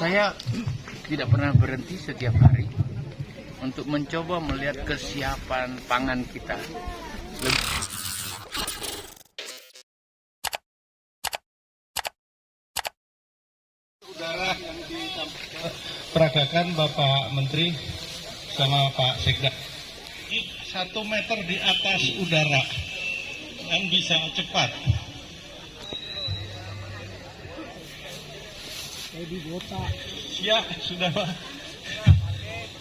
Saya tidak pernah berhenti setiap hari untuk mencoba melihat kesiapan pangan kita. Udara yang diperagakan Bapak Menteri sama Pak Sekda 1 meter di atas udara dan bisa cepat. Ya, sudah Pak.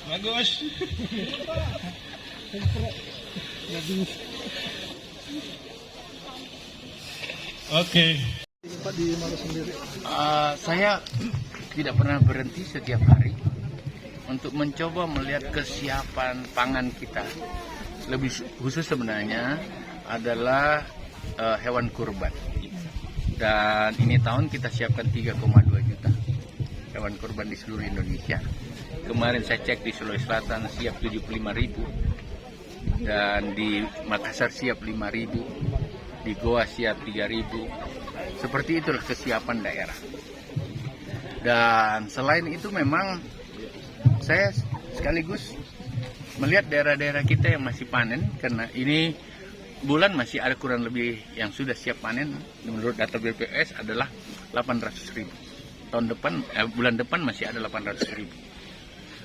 Bagus. Oke. Saya tidak pernah berhenti setiap hari untuk mencoba melihat kesiapan pangan kita. Lebih khusus sebenarnya adalah hewan kurban. Dan ini tahun kita siapkan 3,2 juta hewan kurban di seluruh Indonesia. Kemarin saya cek di Sulawesi Selatan siap 75.000, dan di Makassar siap 5.000, di Goa siap 3.000. Seperti itulah kesiapan daerah. Dan selain itu memang saya sekaligus melihat daerah-daerah kita yang masih panen, karena ini bulan masih ada kurang lebih yang sudah siap panen. Menurut data BPS adalah 800.000. Tahun depan, bulan depan masih ada 800.000.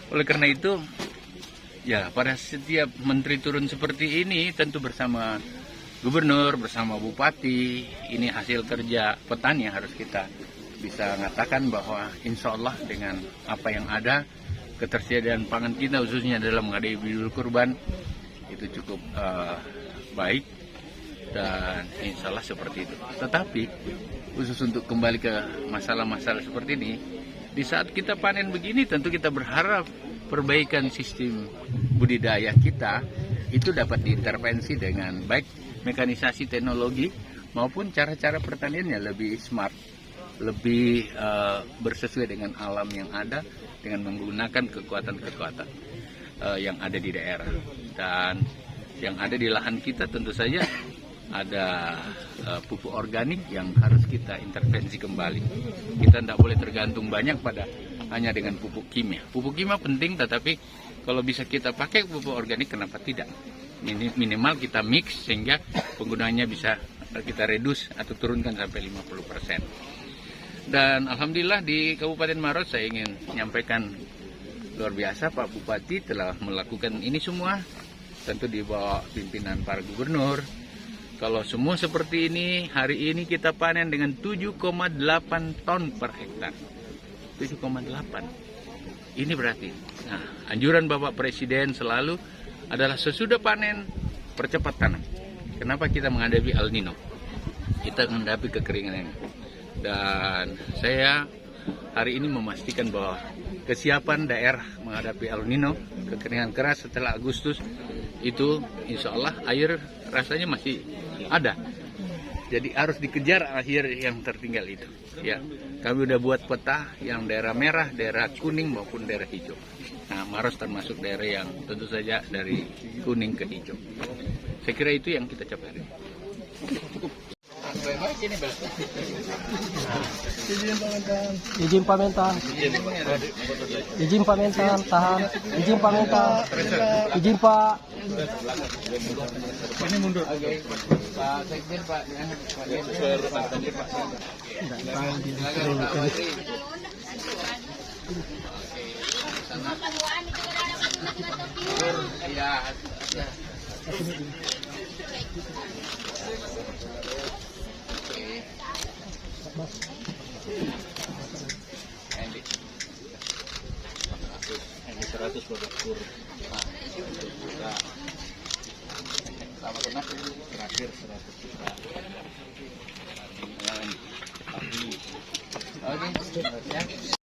Oleh karena itu, ya pada setiap menteri turun seperti ini, tentu bersama gubernur, bersama bupati, ini hasil kerja petani yang harus kita bisa mengatakan bahwa insya Allah dengan apa yang ada, ketersediaan pangan kita khususnya dalam menghadapi Idul Kurban itu cukup baik, dan insya Allah seperti itu. Tetapi khusus untuk kembali ke masalah-masalah seperti ini, di saat kita panen begini tentu kita berharap perbaikan sistem budidaya kita itu dapat diintervensi dengan baik mekanisasi teknologi maupun cara-cara pertaniannya lebih smart, lebih bersesuai dengan alam yang ada, dengan menggunakan kekuatan-kekuatan yang ada di daerah. Dan yang ada di lahan kita tentu saja ada pupuk organik yang harus kita intervensi kembali. Kita tidak boleh tergantung banyak pada hanya dengan pupuk kimia. Pupuk kimia penting, tetapi kalau bisa kita pakai pupuk organik, kenapa tidak? Minimal kita mix sehingga penggunaannya bisa kita reduce atau turunkan sampai 50%. Dan alhamdulillah di Kabupaten Maros saya ingin menyampaikan luar biasa Pak Bupati telah melakukan ini semua, tentu di bawah pimpinan para gubernur. Kalau semua seperti ini, hari ini kita panen dengan 7,8 ton per hektar. 7,8. Ini berarti. Nah, anjuran Bapak Presiden selalu adalah sesudah panen, percepat tanam. Kenapa kita menghadapi El Nino? Kita menghadapi kekeringan ini. Dan saya hari ini memastikan bahwa kesiapan daerah menghadapi El Nino, kekeringan keras setelah Agustus, itu insya Allah air rasanya masih ada. Jadi harus dikejar air yang tertinggal itu. Ya, kami udah buat peta yang daerah merah, daerah kuning maupun daerah hijau. Nah, Maros termasuk daerah yang tentu saja dari kuning ke hijau. Saya kira itu yang kita capai. Izin pamentan, tahan, izin pamentan, izin Pak. Ini mundur. Pak Sekjen, Pak. Ini 100 produk kur. Sama kena terakhir 100 juta. Oke, ya.